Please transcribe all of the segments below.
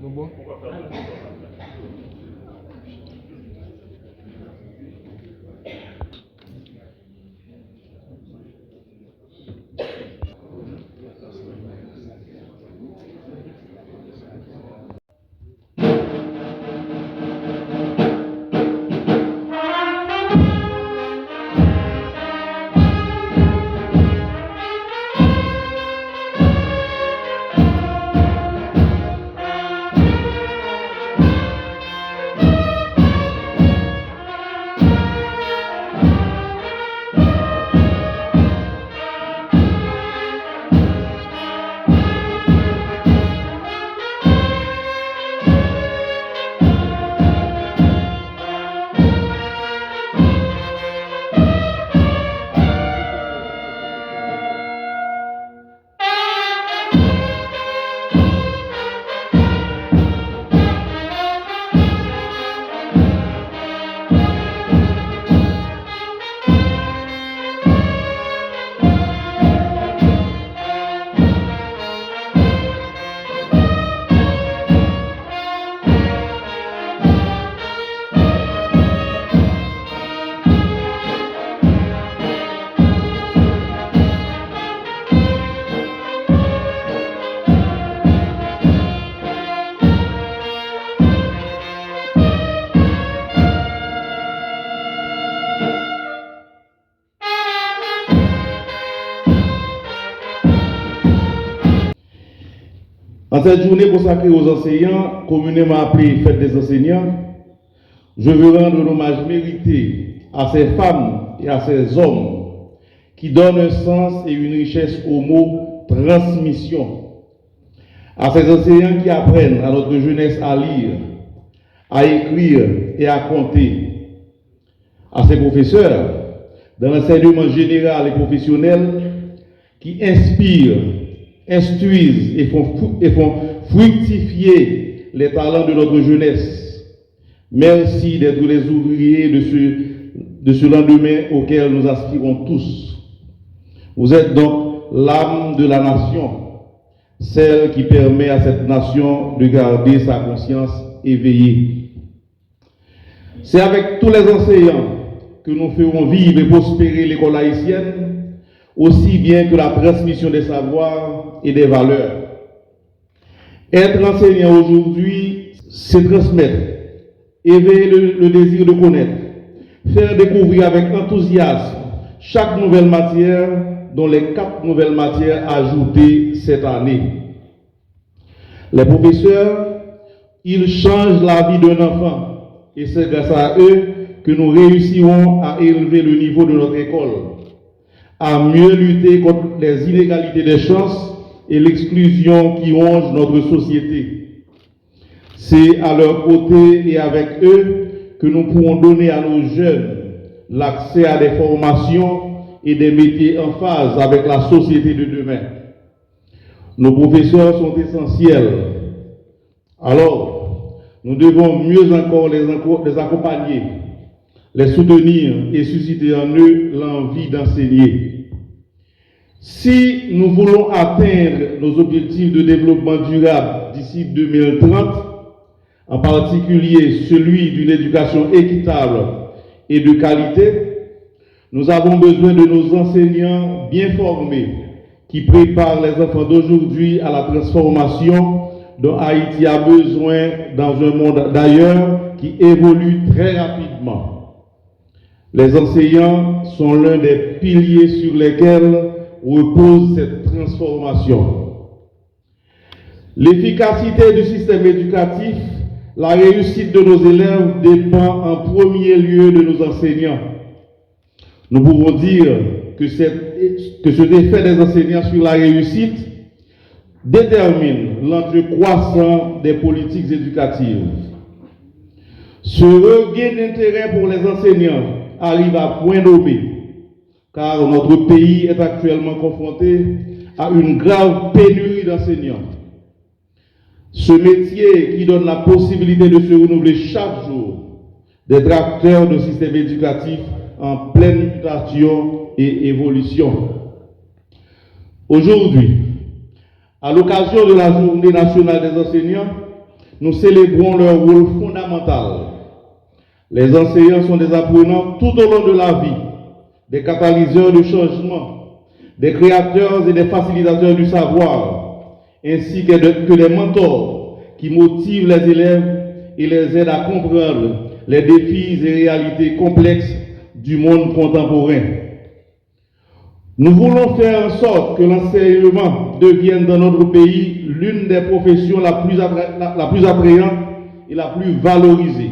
Bon. En cette journée consacrée aux enseignants, communément appelée Fête des enseignants, je veux rendre un hommage mérité à ces femmes et à ces hommes qui donnent un sens et une richesse au mot transmission. À ces enseignants qui apprennent à notre jeunesse à lire, à écrire et à compter. À ces professeurs dans l'enseignement général et professionnel qui inspirent, instruisent et font fructifier les talents de notre jeunesse. Merci d'être les ouvriers de ce lendemain auquel nous aspirons tous. Vous êtes donc l'âme de la nation, celle qui permet à cette nation de garder sa conscience éveillée. C'est avec tous les enseignants que nous ferons vivre et prospérer l'école haïtienne, aussi bien que la transmission des savoirs et des valeurs. Être enseignant aujourd'hui, c'est transmettre, éveiller le désir de connaître, faire découvrir avec enthousiasme chaque nouvelle matière, dont les 4 nouvelles matières ajoutées cette année. Les professeurs, ils changent la vie d'un enfant, et c'est grâce à eux que nous réussirons à élever le niveau de notre école, à mieux lutter contre les inégalités des chances et l'exclusion qui ronge notre société. C'est à leur côté et avec eux que nous pourrons donner à nos jeunes l'accès à des formations et des métiers en phase avec la société de demain. Nos professeurs sont essentiels. Alors, nous devons mieux encore les accompagner, les soutenir et susciter en eux l'envie d'enseigner. Si nous voulons atteindre nos objectifs de développement durable d'ici 2030, en particulier celui d'une éducation équitable et de qualité, nous avons besoin de nos enseignants bien formés qui préparent les enfants d'aujourd'hui à la transformation dont Haïti a besoin dans un monde d'ailleurs qui évolue très rapidement. Les enseignants sont l'un des piliers sur lesquels repose cette transformation. L'efficacité du système éducatif, la réussite de nos élèves dépend en premier lieu de nos enseignants. Nous pouvons dire que cet effet des enseignants sur la réussite détermine l'enjeu croissant des politiques éducatives. Ce regain d'intérêt pour les enseignants arrive à point nommé, car notre pays est actuellement confronté à une grave pénurie d'enseignants. Ce métier qui donne la possibilité de se renouveler chaque jour, d'être acteur d'un système éducatif en pleine mutation et évolution. Aujourd'hui, à l'occasion de la Journée nationale des enseignants, nous célébrons leur rôle fondamental. Les enseignants sont des apprenants tout au long de la vie, des catalyseurs de changement, des créateurs et des facilitateurs du savoir, ainsi que des mentors qui motivent les élèves et les aident à comprendre les défis et réalités complexes du monde contemporain. Nous voulons faire en sorte que l'enseignement devienne dans notre pays l'une des professions la plus attrayante et la plus valorisée,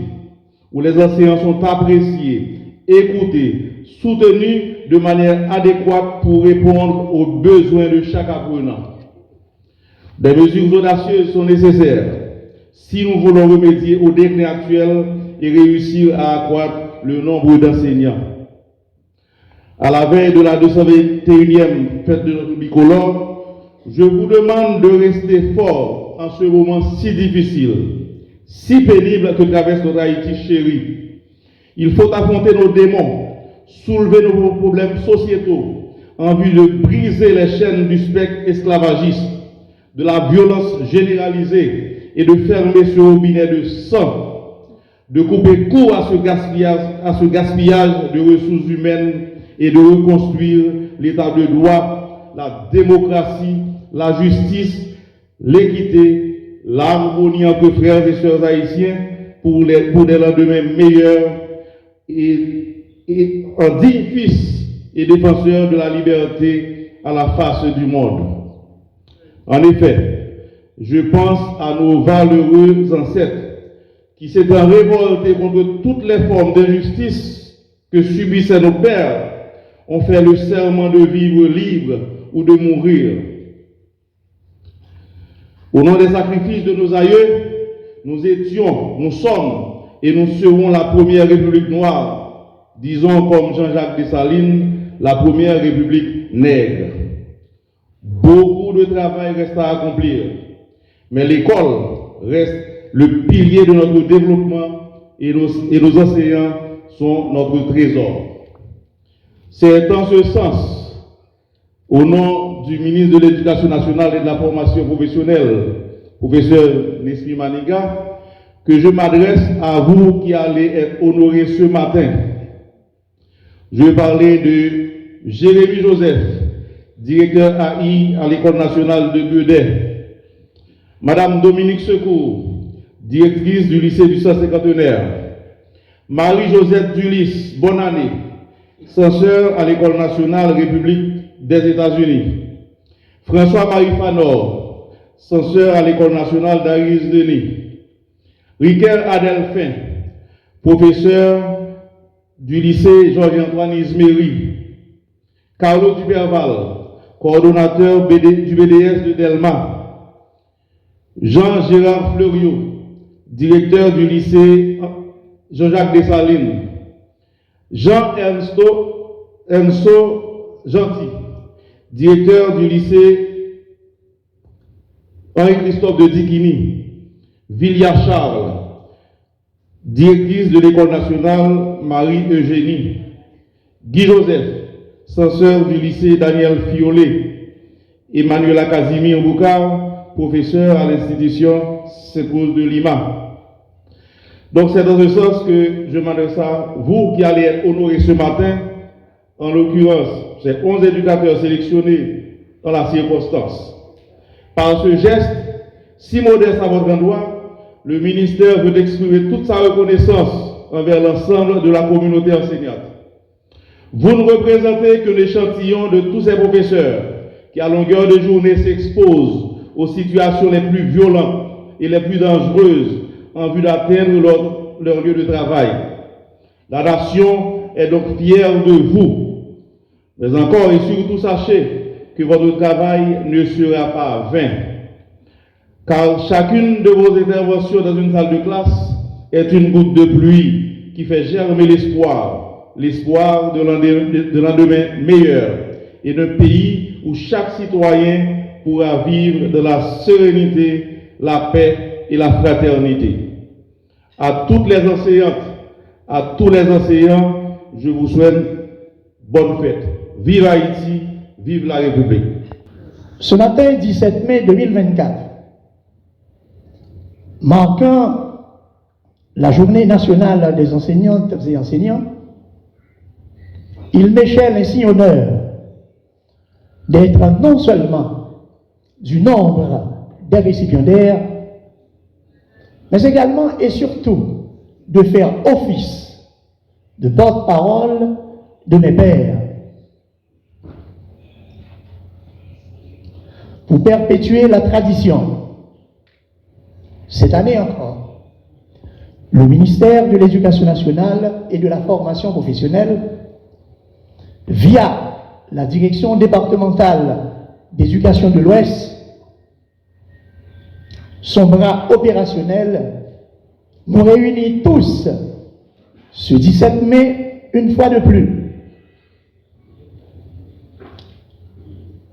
où les enseignants sont appréciés, écoutés, soutenus de manière adéquate pour répondre aux besoins de chaque apprenant. Des mesures audacieuses sont nécessaires si nous voulons remédier au déclin actuel et réussir à accroître le nombre d'enseignants. À la veille de la 221e fête de notre bicolore, je vous demande de rester fort en ce moment si difficile, si pénible que traverse notre Haïti chéri. Il faut affronter nos démons, soulever nos problèmes sociétaux en vue de briser les chaînes du spectre esclavagiste, de la violence généralisée et de fermer ce robinet de sang, de couper court à ce gaspillage de ressources humaines et de reconstruire l'état de droit, la démocratie, la justice, l'équité, l'harmonie entre frères et sœurs haïtiens pour des lendemains meilleurs et un digne fils et défenseur de la liberté à la face du monde. En effet, je pense à nos valeureux ancêtres qui s'étant révoltés contre toutes les formes d'injustice que subissaient nos pères, ont fait le serment de vivre libre ou de mourir. Au nom des sacrifices de nos aïeux, nous sommes et nous serons la première République noire, disons comme Jean-Jacques Dessalines, la première République nègre. Beaucoup de travail reste à accomplir, mais l'école reste le pilier de notre développement et nos enseignants sont notre trésor. C'est en ce sens, au nom du ministre de l'Éducation nationale et de la formation professionnelle, professeur Nesmi Maniga, que je m'adresse à vous qui allez être honorés ce matin. Je vais parler de Jérémy Joseph, directeur AI à l'École nationale de Guedet, Madame Dominique Secours, directrice du lycée du Centenaire, Marie-Josette Dulis, bonne année, censeur à l'École nationale République des États-Unis, François-Marie Fanor, censeur à l'École nationale d'Aris Denis, Riquel Adelphin, professeur du lycée Georges-Antoine Isméry, Carlo Duberval, coordonnateur du BDS de Delma, Jean-Gérard Fleuriot, directeur du lycée Jean-Jacques Dessalines, Jean-Ernsto Gentil, directeur du lycée Henri-Christophe de Dikini, Villia Charles, directrice de l'École nationale Marie-Eugénie, Guy Joseph, censeur du lycée Daniel Fiolet, Emmanuela Casimir Boucard, professeur à l'institution Sainte-Rose de Lima. Donc c'est dans ce sens que je m'adresse à vous qui allez être honorés ce matin, en l'occurrence, ces 11 éducateurs sélectionnés dans la circonstance. Par ce geste, si modeste à votre endroit, le ministère veut exprimer toute sa reconnaissance envers l'ensemble de la communauté enseignante. Vous ne représentez que l'échantillon de tous ces professeurs qui, à longueur de journée, s'exposent aux situations les plus violentes et les plus dangereuses en vue d'atteindre leur lieu de travail. La nation est donc fière de vous. Mais encore et surtout, sachez que votre travail ne sera pas vain. Car chacune de vos interventions dans une salle de classe est une goutte de pluie qui fait germer l'espoir de lendemain meilleur et d'un pays où chaque citoyen pourra vivre dans la sérénité, la paix et la fraternité. À toutes les enseignantes, à tous les enseignants, je vous souhaite bonne fête. vive Haïti, vive la République. Ce matin, 17 mai 2024, marquant la journée nationale des enseignantes et enseignants, il m'échelle ainsi honneur d'être non seulement du nombre des récipiendaires, mais également et surtout de faire office de porte-parole de mes pairs pour perpétuer la tradition. Cette année encore, le ministère de l'Éducation nationale et de la formation professionnelle, via la direction départementale d'éducation de l'Ouest, son bras opérationnel, nous réunit tous ce 17 mai une fois de plus,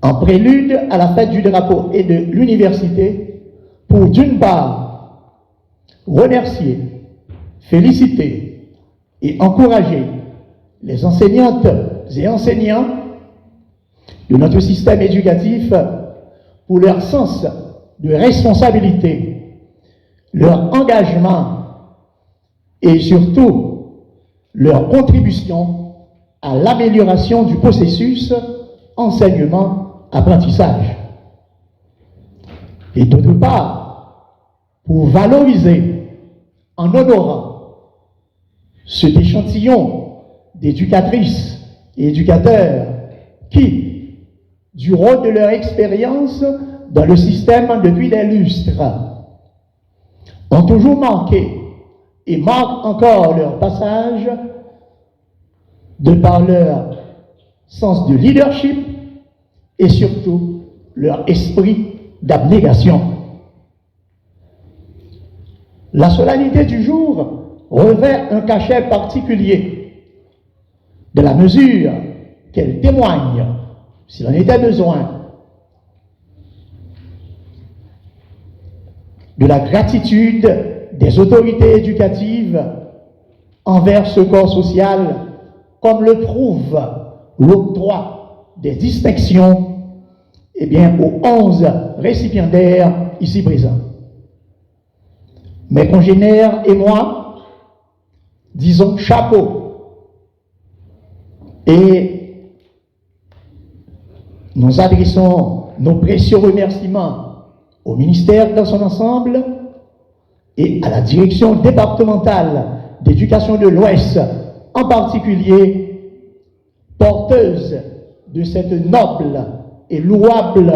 en prélude à la fête du drapeau et de l'université, pour d'une part remercier, féliciter et encourager les enseignantes et enseignants de notre système éducatif pour leur sens de responsabilité, leur engagement et surtout leur contribution à l'amélioration du processus enseignement-apprentissage. Et d'autre part, pour valoriser en honorant cet échantillon d'éducatrices et éducateurs qui, du rôle de leur expérience dans le système depuis des lustres, ont toujours marqué et marquent encore leur passage de par leur sens de leadership et surtout leur esprit d'abnégation. La solennité du jour revêt un cachet particulier de la mesure qu'elle témoigne, s'il en était besoin, de la gratitude des autorités éducatives envers ce corps social, comme le prouve l'octroi des distinctions aux 11 récipiendaires ici présents. Mes congénères et moi, disons chapeau. Et nous adressons nos précieux remerciements au ministère dans son ensemble et à la direction départementale d'éducation de l'Ouest, en particulier porteuse de cette noble et louable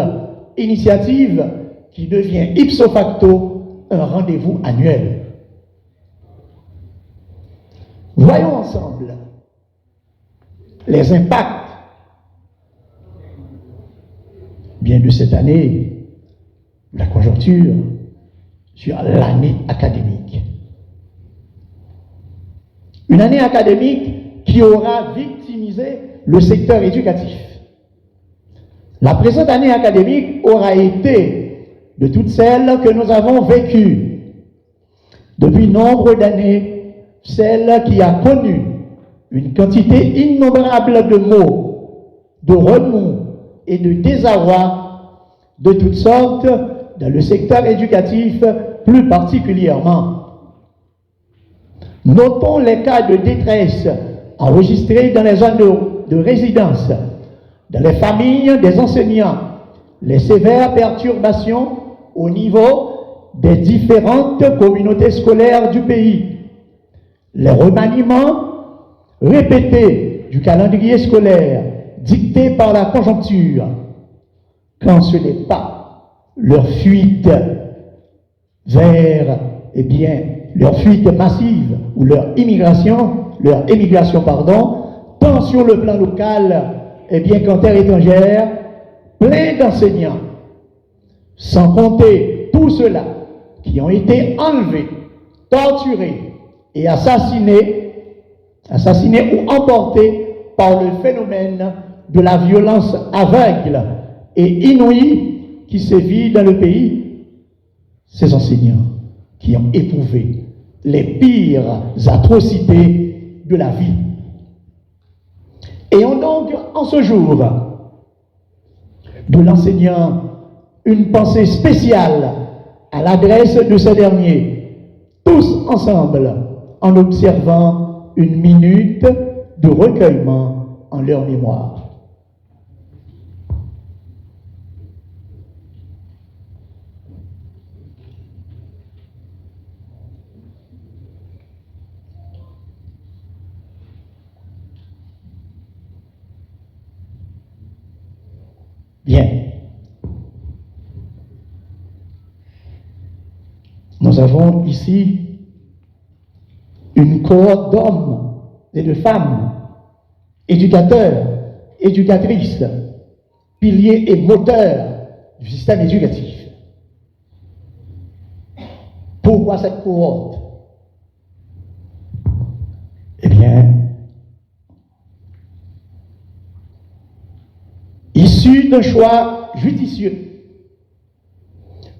initiative qui devient ipso facto un rendez-vous annuel. Voyons ensemble les impacts de cette année, la conjoncture, sur l'année académique. Une année académique qui aura victimisé le secteur éducatif. La présente année académique aura été de toutes celles que nous avons vécues depuis nombre d'années, celle qui a connu une quantité innombrable de maux, de remous et de désarroi de toutes sortes dans le secteur éducatif plus particulièrement. Notons les cas de détresse enregistrés dans les zones de résidence, dans les familles des enseignants, les sévères perturbations au niveau des différentes communautés scolaires du pays, les remaniements répétés du calendrier scolaire dicté par la conjoncture, quand ce n'est pas leur fuite vers, leur fuite massive ou leur émigration, tant sur le plan local, qu'en terre étrangère, plein d'enseignants, sans compter tous ceux-là qui ont été enlevés, torturés et assassinés ou emportés par le phénomène de la violence aveugle et inouïe qui sévit dans le pays. Ces enseignants qui ont éprouvé les pires atrocités de la vie. Ayons donc en ce jour de l'enseignant une pensée spéciale à l'adresse de ce dernier, tous ensemble, en observant une minute de recueillement en leur mémoire. Bien. Nous avons ici une cohorte d'hommes et de femmes, éducateurs, éducatrices, piliers et moteurs du système éducatif. Pourquoi cette cohorte? Eh bien, issu d'un choix judicieux,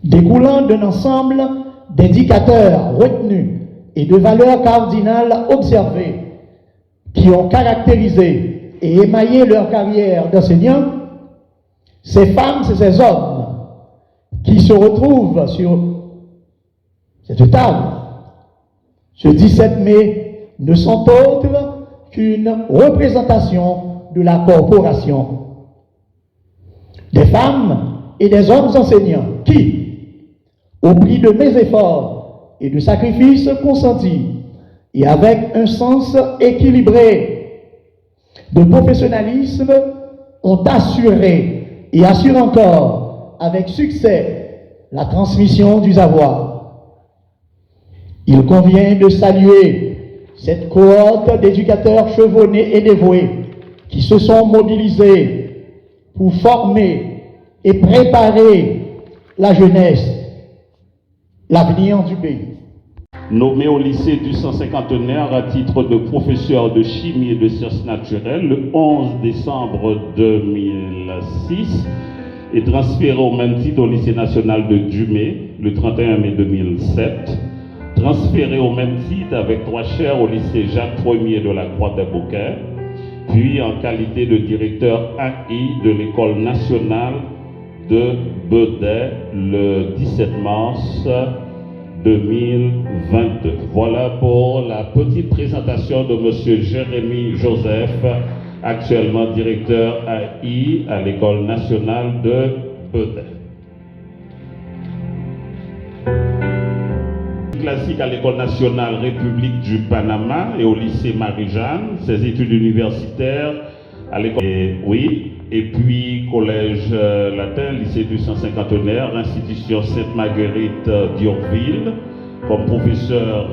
découlant d'un ensemble d'indicateurs retenus et de valeurs cardinales observées qui ont caractérisé et émaillé leur carrière d'enseignant, ces femmes et ces hommes qui se retrouvent sur cette table ce 17 mai ne sont autres qu'une représentation de la corporation. Des femmes et des hommes enseignants qui, au prix de mes efforts et de sacrifices consentis, et avec un sens équilibré de professionnalisme, ont assuré et assurent encore avec succès la transmission du savoir. Il convient de saluer cette cohorte d'éducateurs chevronnés et dévoués qui se sont mobilisés pour former et préparer la jeunesse, l'avenir du pays. Nommé au lycée du 150e à titre de professeur de chimie et de sciences naturelles le 11 décembre 2006 et transféré au même titre au lycée national de Dumé le 31 mai 2007. Transféré au même titre avec 3 chaires au lycée Jacques Ier de la Croix-des-Bouquets, puis en qualité de directeur AI de l'école nationale de Beday le 17 mars 2022. Voilà pour la petite présentation de M. Jérémy Joseph, actuellement directeur AI à l'école nationale de Beday. Classique à l'école nationale République du Panama et au lycée Marie-Jeanne, ses études universitaires à l'école, et puis collège latin, lycée du 150e, institution Sainte-Marguerite d'Yorville, comme professeur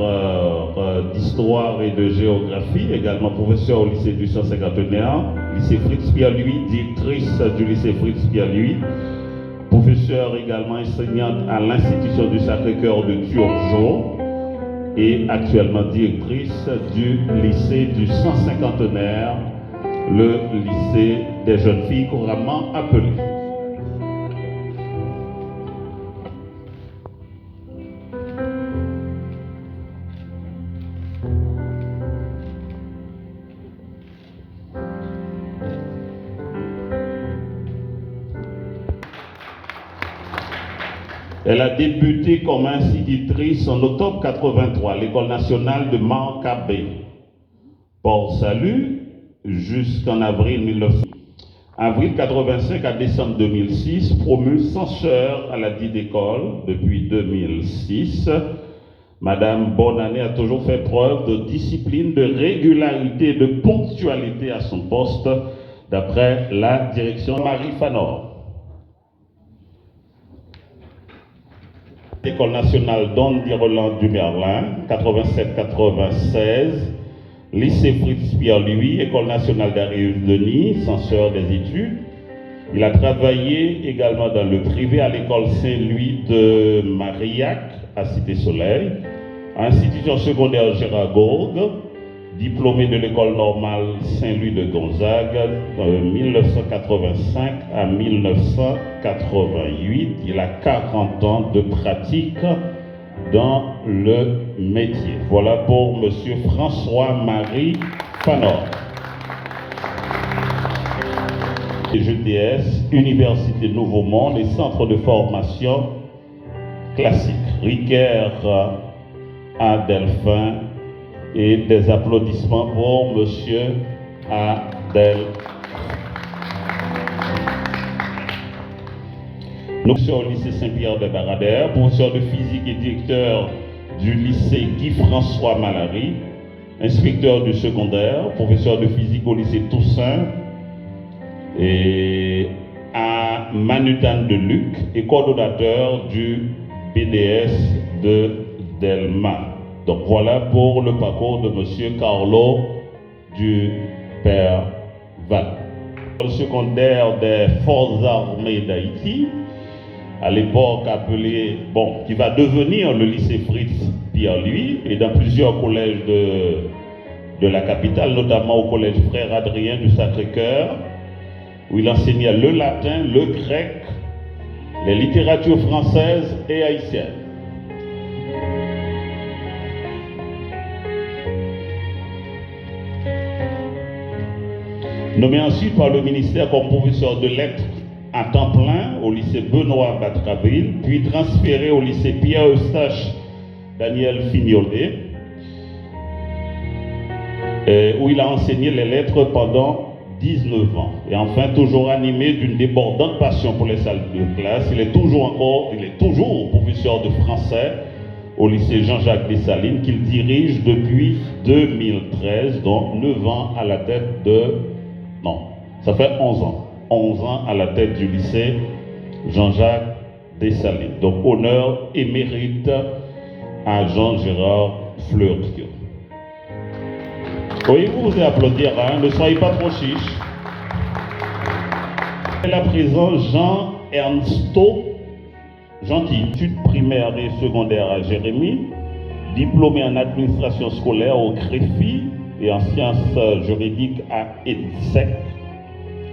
d'histoire et de géographie, également professeur au lycée du 151, lycée Fritz-Pierre-Louis, directrice du lycée Fritz-Pierre-Louis, professeure également enseignante à l'institution du Sacré-Cœur de Turgeon et actuellement directrice du lycée du 150e, le lycée des jeunes filles couramment appelé. Elle a débuté comme institutrice en octobre 83 à l'école nationale de Mancabé, Port-Salut, jusqu'en avril 1900. Avril 85 à décembre 2006, promue censeur à la dite école depuis 2006. Madame Bonannée a toujours fait preuve de discipline, de régularité et de ponctualité à son poste, d'après la direction Marie Fanor. École nationale d'Andy Roland du Merlin, 87-96, lycée Fritz-Pierre-Louis, École nationale d'Arius-Denis, censeur des études. Il a travaillé également dans le privé à l'école Saint-Louis de Marillac, à Cité-Soleil, institution secondaire Gérard Gourgue, diplômé de l'école normale Saint-Louis de Gonzague, de 1985 à 1988. Il a 40 ans de pratique dans le métier. Voilà pour M. François-Marie Fanor. GTS, Université Nouveau Monde et Centre de formation classique. Ricaire à Delphin et des applaudissements pour Monsieur Adel. Nous sommes au lycée Saint-Pierre de Baradère, professeur de physique et directeur du lycée Guy-François Malary, inspecteur du secondaire, professeur de physique au lycée Toussaint et à Manutan de Luc et coordonnateur du BDS de Delma. Donc voilà pour le parcours de Monsieur Carlo du Père Val. Le secondaire des Forces armées d'Haïti, à l'époque appelé, qui va devenir le lycée Fritz Pierre-Louis, et dans plusieurs collèges de la capitale, notamment au collège Frère Adrien du Sacré-Cœur, où il enseignait le latin, le grec, les littératures françaises et haïtiennes. Nommé ensuite par le ministère comme professeur de lettres à temps plein au lycée Benoît Batraville, puis transféré au lycée Pierre-Eustache Daniel Fignolet, où il a enseigné les lettres pendant 19 ans. Et enfin, toujours animé d'une débordante passion pour les salles de classe, il est toujours professeur de français au lycée Jean-Jacques Dessalines, qu'il dirige depuis 2013, donc 9 ans à la tête de... Non, ça fait 11 ans. 11 ans à la tête du lycée Jean-Jacques Dessalines. Donc, honneur et mérite à Jean-Gérard Fleuriot. Oui, vous vous applaudir, hein? Ne soyez pas trop chiche. Et à présent, Jean Ernesto Gentil, études primaires et secondaires à Jérémy, diplômé en administration scolaire au CREFI et en sciences juridiques à EDSEC,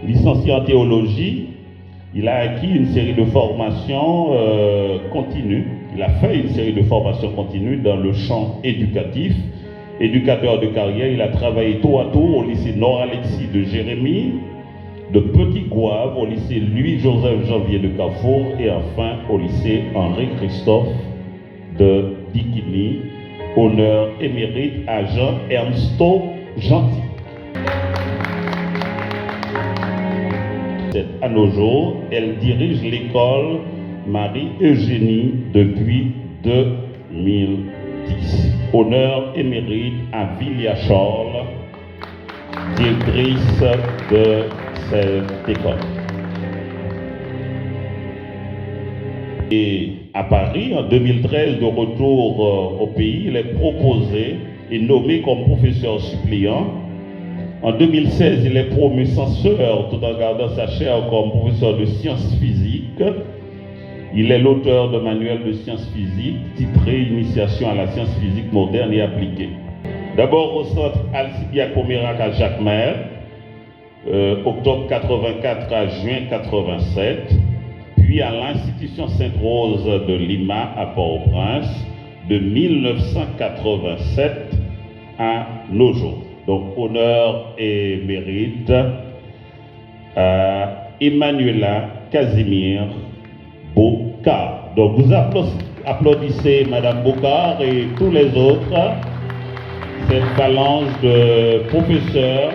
licencié en théologie. Il a acquis une série de formations continues. Il a fait une série de formations continues dans le champ éducatif. Éducateur de carrière, il a travaillé tour à tour au lycée Nord-Alexis de Jérémy, de Petit-Gouave, au lycée Louis-Joseph Janvier de Carrefour et enfin au lycée Henri-Christophe de Dikini. Honneur et mérite à Jean Ernesto Gentil. À nos jours, elle dirige l'école Marie-Eugénie depuis 2010. Honneur et mérite à Vilia Charles, directrice de cette école. Et à Paris, en 2013, de retour au pays, il est proposé et nommé comme professeur suppléant. En 2016, il est promu censeur tout en gardant sa chaire comme professeur de sciences physiques. Il est l'auteur de manuels de sciences physiques titré Initiation à la science physique moderne et appliquée. D'abord au centre Alcibiade Pomérac à Jacmel, octobre 84 à juin 87, puis à l'institution Sainte-Rose de Lima à Port-au-Prince de 1987 à nos jours. Donc honneur et mérite à Emmanuela Casimir Bocard. Donc vous applaudissez Madame Bocard et tous les autres, cette phalange de professeurs,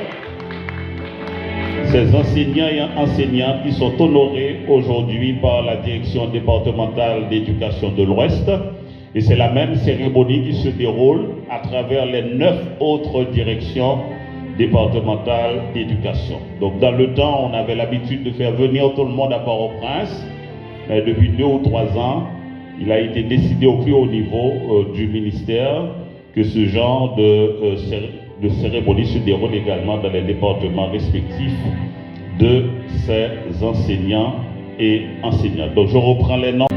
ces enseignants et enseignantes qui sont honorés aujourd'hui par la direction départementale d'éducation de l'Ouest. Et c'est la même cérémonie qui se déroule à travers les 9 autres directions départementales d'éducation. Donc dans le temps, on avait l'habitude de faire venir tout le monde à Port-au-Prince. Mais depuis 2 ou 3 ans, il a été décidé au plus haut niveau du ministère que ce genre de cérémonie se déroule également dans les départements respectifs de ces enseignants et enseignantes. Donc je reprends les noms.